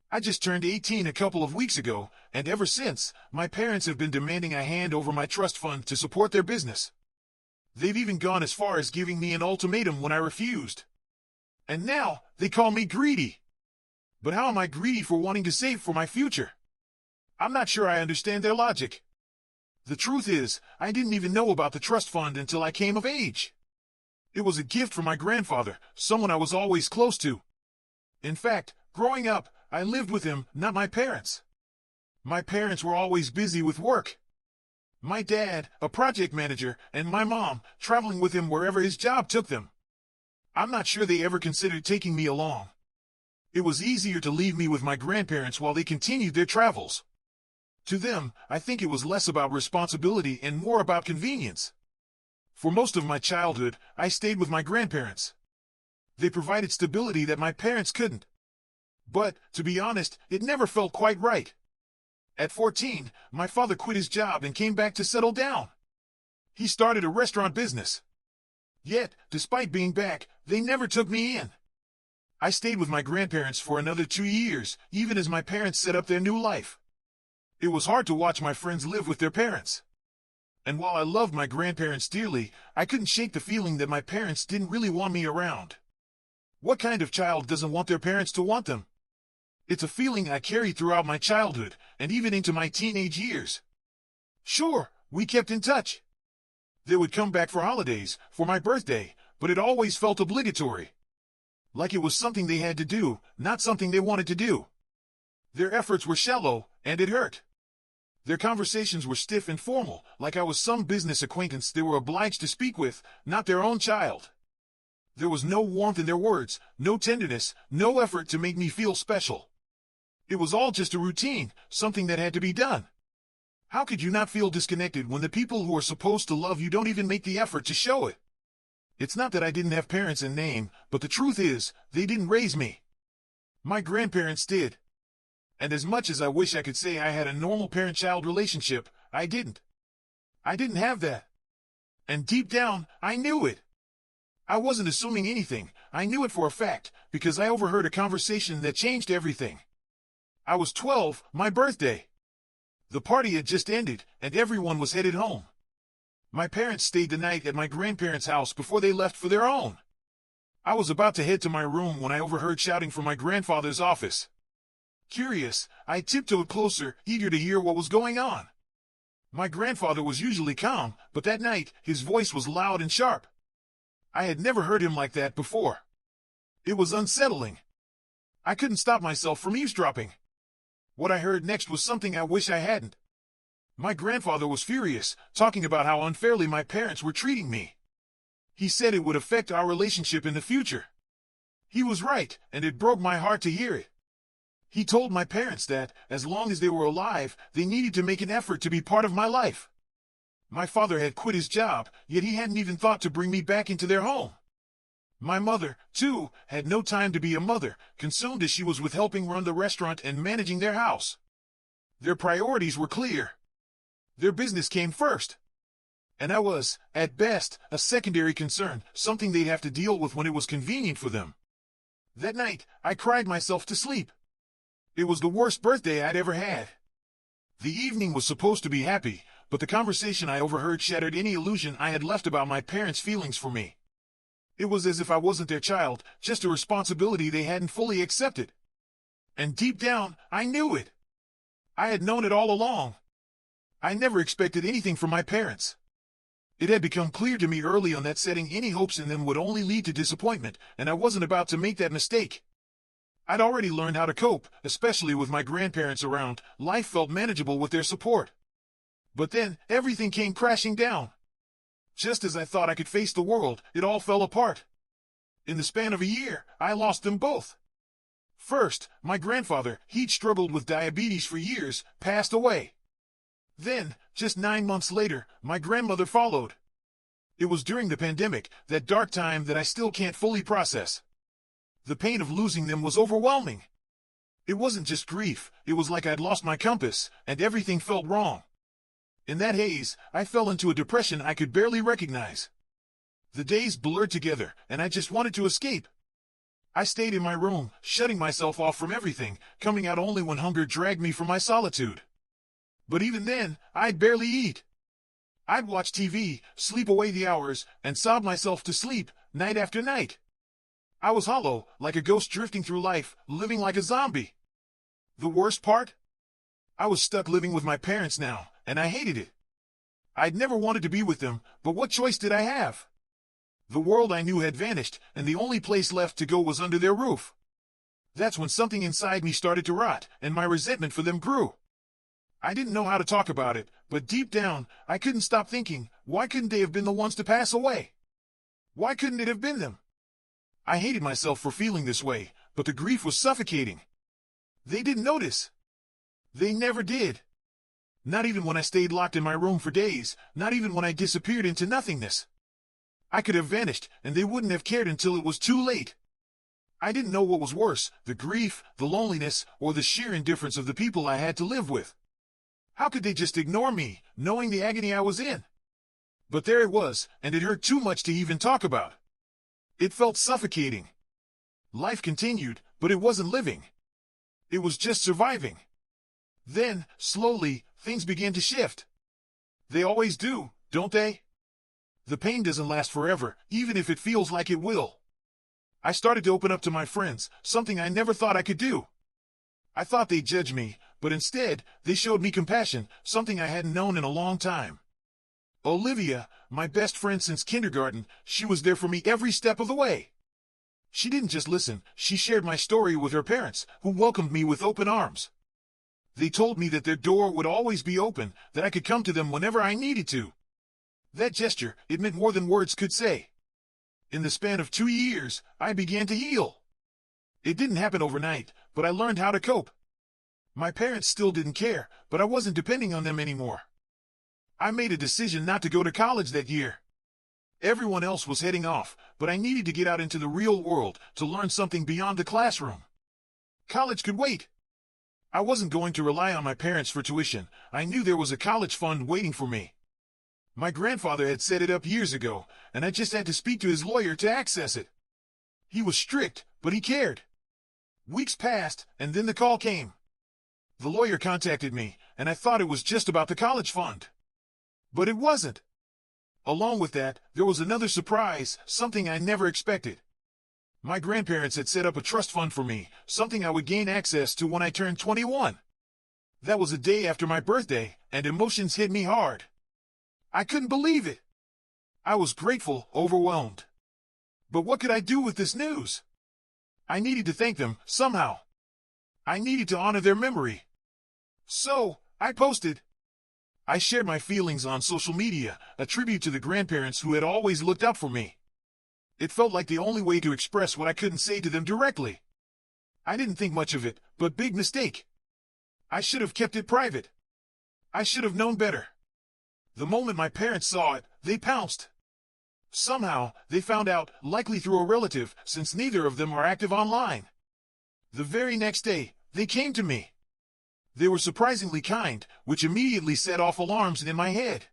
I just turned 18 a couple of weeks ago, and ever since, my parents have been demanding I hand over my trust fund to support their business. They've even gone as far as giving me an ultimatum when I refused. And now, they call me greedy. But how am I greedy for wanting to save for my future? I'm not sure I understand their logic. The truth is, I didn't even know about the trust fund until I came of age. It was a gift from my grandfather, someone I was always close to. In fact, growing up, I lived with him, not my parents. My parents were always busy with work. My dad, a project manager, and my mom, traveling with him wherever his job took them. I'm not sure they ever considered taking me along. It was easier to leave me with my grandparents while they continued their travels. To them, I think it was less about responsibility and more about convenience. For most of my childhood, I stayed with my grandparents. They provided stability that my parents couldn't. But, to be honest, it never felt quite right. At 14, my father quit his job and came back to settle down. He started a restaurant business. Yet, despite being back, they never took me in. I stayed with my grandparents for another 2 years, even as my parents set up their new life. It was hard to watch my friends live with their parents. And while I loved my grandparents dearly, I couldn't shake the feeling that my parents didn't really want me around. What kind of child doesn't want their parents to want them? It's a feeling I carried throughout my childhood, and even into my teenage years. Sure, we kept in touch. They would come back for holidays, for my birthday, but it always felt obligatory. Like it was something they had to do, not something they wanted to do. Their efforts were shallow, and it hurt. Their conversations were stiff and formal, like I was some business acquaintance they were obliged to speak with, not their own child. There was no warmth in their words, no tenderness, no effort to make me feel special. It was all just a routine, something that had to be done. How could you not feel disconnected when the people who are supposed to love you don't even make the effort to show it? It's not that I didn't have parents in name, but the truth is, they didn't raise me. My grandparents did. And as much as I wish I could say I had a normal parent-child relationship, I didn't. I didn't have that. And deep down, I knew it. I wasn't assuming anything, I knew it for a fact, because I overheard a conversation that changed everything. I was 12, my birthday. The party had just ended, and everyone was headed home. My parents stayed the night at my grandparents' house before they left for their own. I was about to head to my room when I overheard shouting from my grandfather's office. Curious, I tiptoed closer, eager to hear what was going on. My grandfather was usually calm, but that night, his voice was loud and sharp. I had never heard him like that before. It was unsettling. I couldn't stop myself from eavesdropping. What I heard next was something I wish I hadn't. My grandfather was furious, talking about how unfairly my parents were treating me. He said it would affect our relationship in the future. He was right, and it broke my heart to hear it. He told my parents that, as long as they were alive, they needed to make an effort to be part of my life. My father had quit his job, yet he hadn't even thought to bring me back into their home. My mother, too, had no time to be a mother, consumed as she was with helping run the restaurant and managing their house. Their priorities were clear. Their business came first. And I was, at best, a secondary concern, something they'd have to deal with when it was convenient for them. That night, I cried myself to sleep. It was the worst birthday I'd ever had. The evening was supposed to be happy, but the conversation I overheard shattered any illusion I had left about my parents' feelings for me. It was as if I wasn't their child, just a responsibility they hadn't fully accepted. And deep down, I knew it. I had known it all along. I never expected anything from my parents. It had become clear to me early on that setting any hopes in them would only lead to disappointment, and I wasn't about to make that mistake. I'd already learned how to cope, especially with my grandparents around. Life felt manageable with their support. But then, everything came crashing down. Just as I thought I could face the world, it all fell apart. In the span of a year, I lost them both. First, my grandfather, he'd struggled with diabetes for years, passed away. Then, just 9 months later, my grandmother followed. It was during the pandemic, that dark time that I still can't fully process. The pain of losing them was overwhelming. It wasn't just grief, it was like I'd lost my compass, and everything felt wrong. In that haze, I fell into a depression I could barely recognize. The days blurred together, and I just wanted to escape. I stayed in my room, shutting myself off from everything, coming out only when hunger dragged me from my solitude. But even then, I'd barely eat. I'd watch TV, sleep away the hours, and sob myself to sleep, night after night. I was hollow, like a ghost drifting through life, living like a zombie. The worst part? I was stuck living with my parents now, and I hated it. I'd never wanted to be with them, but what choice did I have? The world I knew had vanished, and the only place left to go was under their roof. That's when something inside me started to rot, and my resentment for them grew. I didn't know how to talk about it, but deep down, I couldn't stop thinking, why couldn't they have been the ones to pass away? Why couldn't it have been them? I hated myself for feeling this way, but the grief was suffocating. They didn't notice. They never did. Not even when I stayed locked in my room for days, not even when I disappeared into nothingness. I could have vanished, and they wouldn't have cared until it was too late. I didn't know what was worse, the grief, the loneliness, or the sheer indifference of the people I had to live with. How could they just ignore me, knowing the agony I was in? But there it was, and it hurt too much to even talk about. It felt suffocating. Life continued, but it wasn't living. It was just surviving. Then, slowly, things began to shift. They always do, don't they? The pain doesn't last forever, even if it feels like it will. I started to open up to my friends, something I never thought I could do. I thought they'd judge me, but instead, they showed me compassion, something I hadn't known in a long time. Olivia, my best friend since kindergarten, she was there for me every step of the way. She didn't just listen, she shared my story with her parents, who welcomed me with open arms. They told me that their door would always be open, that I could come to them whenever I needed to. That gesture, it meant more than words could say. In the span of 2 years, I began to heal. It didn't happen overnight, but I learned how to cope. My parents still didn't care, but I wasn't depending on them anymore. I made a decision not to go to college that year. Everyone else was heading off, but I needed to get out into the real world to learn something beyond the classroom. College could wait. I wasn't going to rely on my parents for tuition. I knew there was a college fund waiting for me. My grandfather had set it up years ago, and I just had to speak to his lawyer to access it. He was strict, but he cared. Weeks passed, and then the call came. The lawyer contacted me, and I thought it was just about the college fund. But it wasn't. Along with that, there was another surprise, something I never expected. My grandparents had set up a trust fund for me, something I would gain access to when I turned 21. That was a day after my birthday, and emotions hit me hard. I couldn't believe it. I was grateful, overwhelmed. But what could I do with this news? I needed to thank them, somehow. I needed to honor their memory. So, I posted. I shared my feelings on social media, a tribute to the grandparents who had always looked out for me. It felt like the only way to express what I couldn't say to them directly. I didn't think much of it, but big mistake. I should have kept it private. I should have known better. The moment my parents saw it, they pounced. Somehow, they found out, likely through a relative, since neither of them are active online. The very next day, they came to me. They were surprisingly kind, which immediately set off alarms in my head.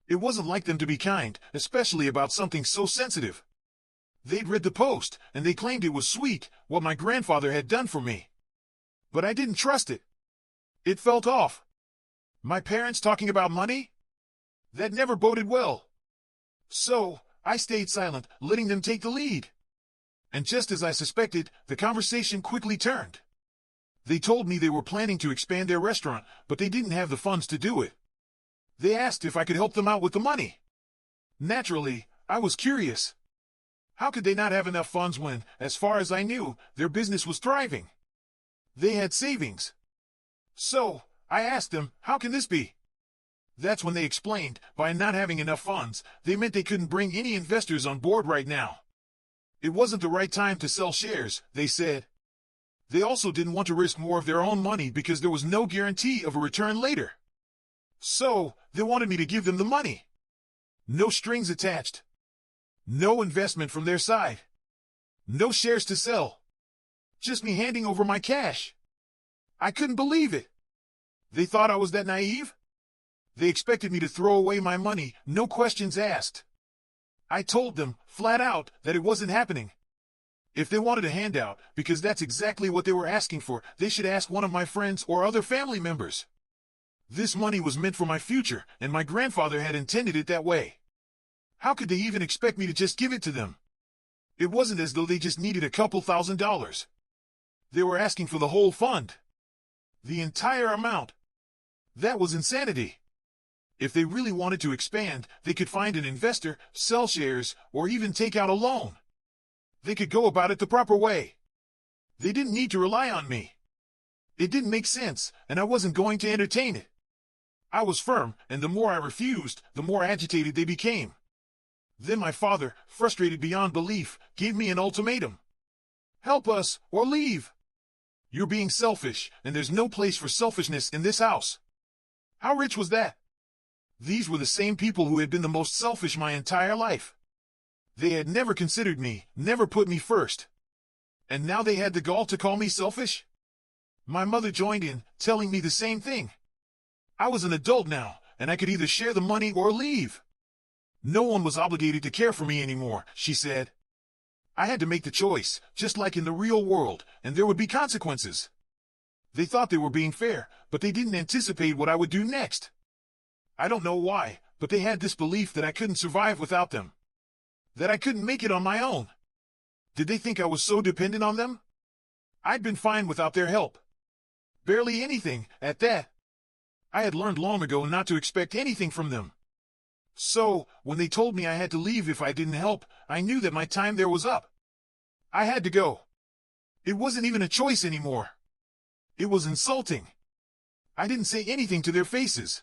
It wasn't like them to be kind, especially about something so sensitive. They'd read the post, and they claimed it was sweet, what my grandfather had done for me. But I didn't trust it. It felt off. My parents talking about money? That never boded well. So, I stayed silent, letting them take the lead. And just as I suspected, the conversation quickly turned. They told me they were planning to expand their restaurant, but they didn't have the funds to do it. They asked if I could help them out with the money. Naturally, I was curious. How could they not have enough funds when, as far as I knew, their business was thriving? They had savings. So, I asked them, how can this be? That's when they explained, by not having enough funds, they meant they couldn't bring any investors on board right now. It wasn't the right time to sell shares, they said. They also didn't want to risk more of their own money because there was no guarantee of a return later. So, they wanted me to give them the money. No strings attached. No investment from their side. No shares to sell. Just me handing over my cash. I couldn't believe it. They thought I was that naive? They expected me to throw away my money, no questions asked. I told them, flat out, that it wasn't happening. If they wanted a handout, because that's exactly what they were asking for, they should ask one of my friends or other family members. This money was meant for my future, and my grandfather had intended it that way. How could they even expect me to just give it to them? It wasn't as though they just needed a couple $1,000s. They were asking for the whole fund. The entire amount. That was insanity. If they really wanted to expand, they could find an investor, sell shares, or even take out a loan. They could go about it the proper way. They didn't need to rely on me. It didn't make sense, and I wasn't going to entertain it. I was firm, and the more I refused, the more agitated they became. Then my father, frustrated beyond belief, gave me an ultimatum. Help us, or leave. You're being selfish, and there's no place for selfishness in this house. How rich was that? These were the same people who had been the most selfish my entire life. They had never considered me, never put me first. And now they had the gall to call me selfish? My mother joined in, telling me the same thing. I was an adult now, and I could either share the money or leave. No one was obligated to care for me anymore, she said. I had to make the choice, just like in the real world, and there would be consequences. They thought they were being fair, but they didn't anticipate what I would do next. I don't know why, but they had this belief that I couldn't survive without them. That I couldn't make it on my own. Did they think I was so dependent on them? I'd been fine without their help. Barely anything, at that. I had learned long ago not to expect anything from them. So, when they told me I had to leave if I didn't help, I knew that my time there was up. I had to go. It wasn't even a choice anymore. It was insulting. I didn't say anything to their faces.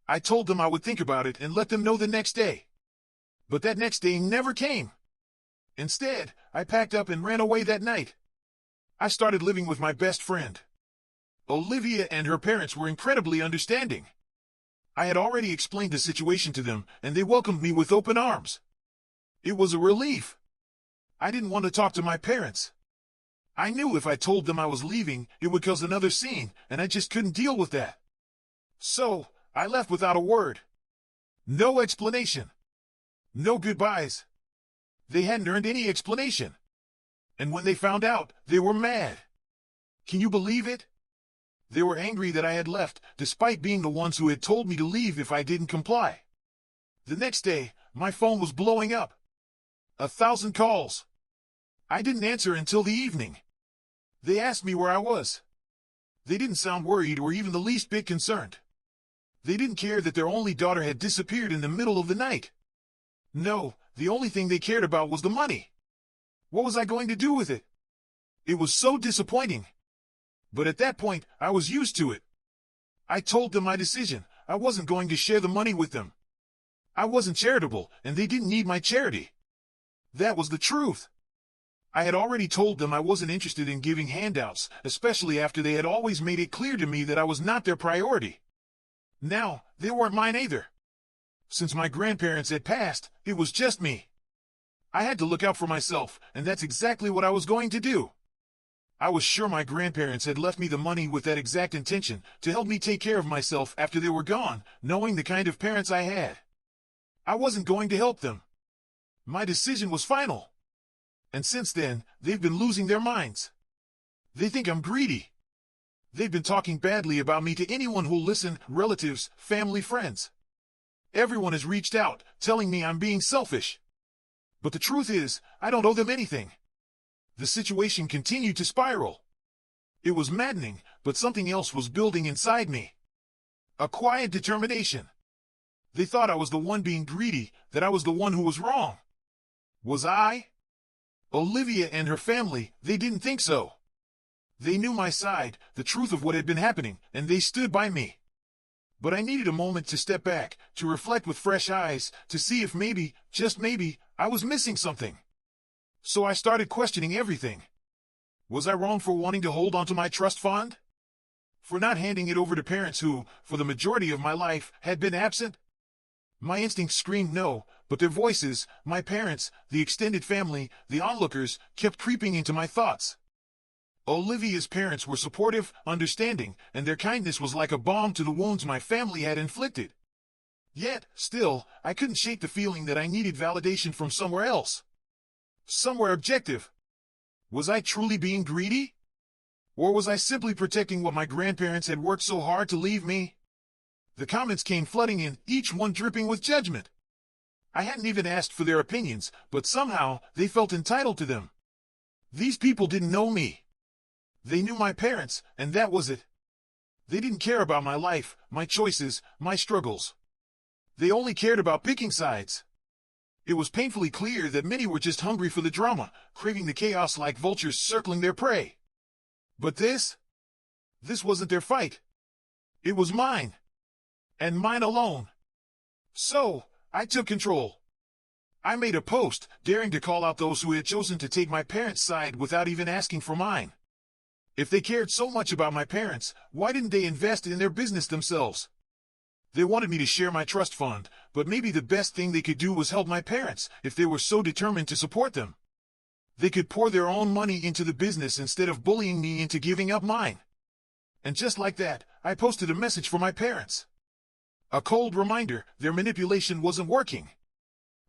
I told them I would think about it and let them know the next day. But that next day never came. Instead, I packed up and ran away that night. I started living with my best friend. Olivia and her parents were incredibly understanding. I had already explained the situation to them, and they welcomed me with open arms. It was a relief. I didn't want to talk to my parents. I knew if I told them I was leaving, it would cause another scene, and I just couldn't deal with that. So, I left without a word. No explanation. No goodbyes. They hadn't earned any explanation. And when they found out, they were mad. Can you believe it? They were angry that I had left, despite being the ones who had told me to leave if I didn't comply. The next day, my phone was blowing up. 1,000 calls. I didn't answer until the evening. They asked me where I was. They didn't sound worried or even the least bit concerned. They didn't care that their only daughter had disappeared in the middle of the night. No, the only thing they cared about was the money. What was I going to do with it? It was so disappointing. But at that point, I was used to it. I told them my decision. I wasn't going to share the money with them. I wasn't charitable, and they didn't need my charity. That was the truth. I had already told them I wasn't interested in giving handouts, especially after they had always made it clear to me that I was not their priority. Now, they weren't mine either. Since my grandparents had passed, it was just me. I had to look out for myself, and that's exactly what I was going to do. I was sure my grandparents had left me the money with that exact intention, to help me take care of myself after they were gone, knowing the kind of parents I had. I wasn't going to help them. My decision was final. And since then, they've been losing their minds. They think I'm greedy. They've been talking badly about me to anyone who'll listen, relatives, family, friends. Everyone has reached out, telling me I'm being selfish. But the truth is, I don't owe them anything. The situation continued to spiral. It was maddening, but something else was building inside me. A quiet determination. They thought I was the one being greedy, that I was the one who was wrong. Was I? Olivia and her family, they didn't think so. They knew my side, the truth of what had been happening, and they stood by me. But I needed a moment to step back, to reflect with fresh eyes, to see if maybe, just maybe, I was missing something. So I started questioning everything. Was I wrong for wanting to hold onto my trust fund? For not handing it over to parents who, for the majority of my life, had been absent? My instincts screamed no, but their voices, my parents, the extended family, the onlookers, kept creeping into my thoughts. Olivia's parents were supportive, understanding, and their kindness was like a balm to the wounds my family had inflicted. Yet, still, I couldn't shake the feeling that I needed validation from somewhere else. Somewhere objective. Was I truly being greedy? Or was I simply protecting what my grandparents had worked so hard to leave me? The comments came flooding in, each one dripping with judgment. I hadn't even asked for their opinions, but somehow they felt entitled to them. These people didn't know me. They knew my parents, and that was it. They didn't care about my life, my choices, my struggles. They only cared about picking sides. It was painfully clear that many were just hungry for the drama, craving the chaos like vultures circling their prey. But this wasn't their fight. It was mine. And mine alone. So, I took control. I made a post, daring to call out those who had chosen to take my parents' side without even asking for mine. If they cared so much about my parents, why didn't they invest in their business themselves? They wanted me to share my trust fund, but maybe the best thing they could do was help my parents, if they were so determined to support them. They could pour their own money into the business instead of bullying me into giving up mine. And just like that, I posted a message for my parents. A cold reminder, their manipulation wasn't working.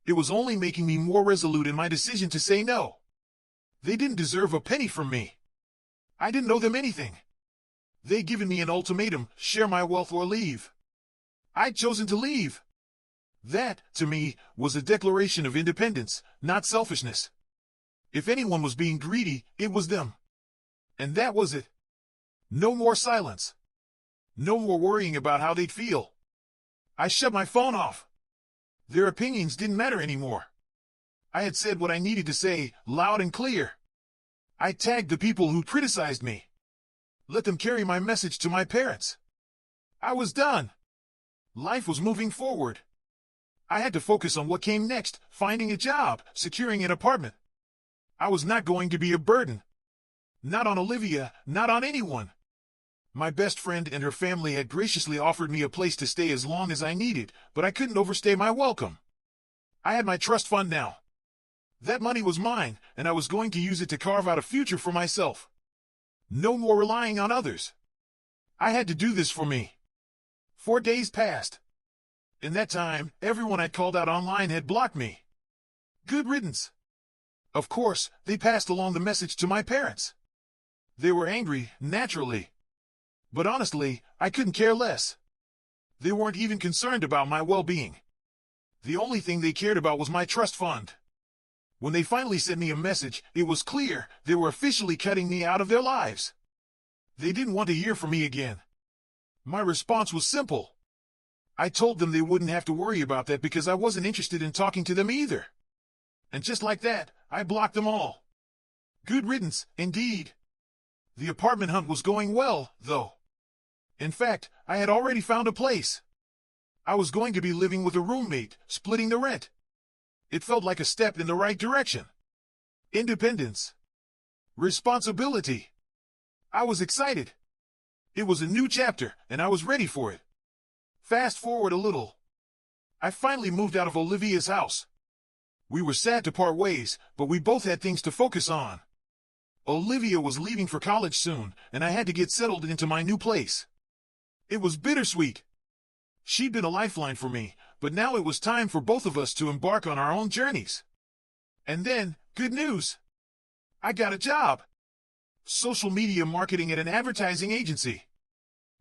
It was only making me more resolute in my decision to say no. They didn't deserve a penny from me. I didn't owe them anything. They'd given me an ultimatum, share my wealth or leave. I'd chosen to leave. That, to me, was a declaration of independence, not selfishness. If anyone was being greedy, it was them. And that was it. No more silence. No more worrying about how they'd feel. I shut my phone off. Their opinions didn't matter anymore. I had said what I needed to say, loud and clear. I tagged the people who criticized me. Let them carry my message to my parents. I was done. Life was moving forward. I had to focus on what came next, finding a job, securing an apartment. I was not going to be a burden. Not on Olivia, not on anyone. My best friend and her family had graciously offered me a place to stay as long as I needed, but I couldn't overstay my welcome. I had my trust fund now. That money was mine, and I was going to use it to carve out a future for myself. No more relying on others. I had to do this for me. 4 days passed. In that time, everyone I'd called out online had blocked me. Good riddance. Of course, they passed along the message to my parents. They were angry, naturally. But honestly, I couldn't care less. They weren't even concerned about my well-being. The only thing they cared about was my trust fund. When they finally sent me a message, it was clear they were officially cutting me out of their lives. They didn't want to hear from me again. My response was simple. I told them they wouldn't have to worry about that because I wasn't interested in talking to them either. And just like that, I blocked them all. Good riddance, indeed. The apartment hunt was going well, though. In fact, I had already found a place. I was going to be living with a roommate, splitting the rent. It felt like a step in the right direction. Independence. Responsibility. I was excited. It was a new chapter, and I was ready for it. Fast forward a little. I finally moved out of Olivia's house. We were sad to part ways, but we both had things to focus on. Olivia was leaving for college soon, and I had to get settled into my new place. It was bittersweet. She'd been a lifeline for me, but now it was time for both of us to embark on our own journeys. And then, good news. I got a job. Social media marketing at an advertising agency.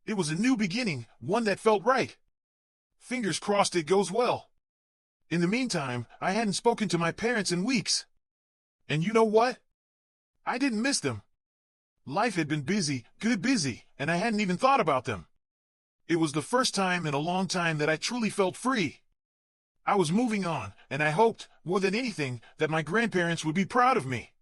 It was a new beginning, one that felt right. Fingers crossed it goes well. In the meantime, I hadn't spoken to my parents in weeks. And you know what? I didn't miss them. Life had been busy, good busy, and I hadn't even thought about them. It was the first time in a long time that I truly felt free. I was moving on, and I hoped, more than anything, that my grandparents would be proud of me.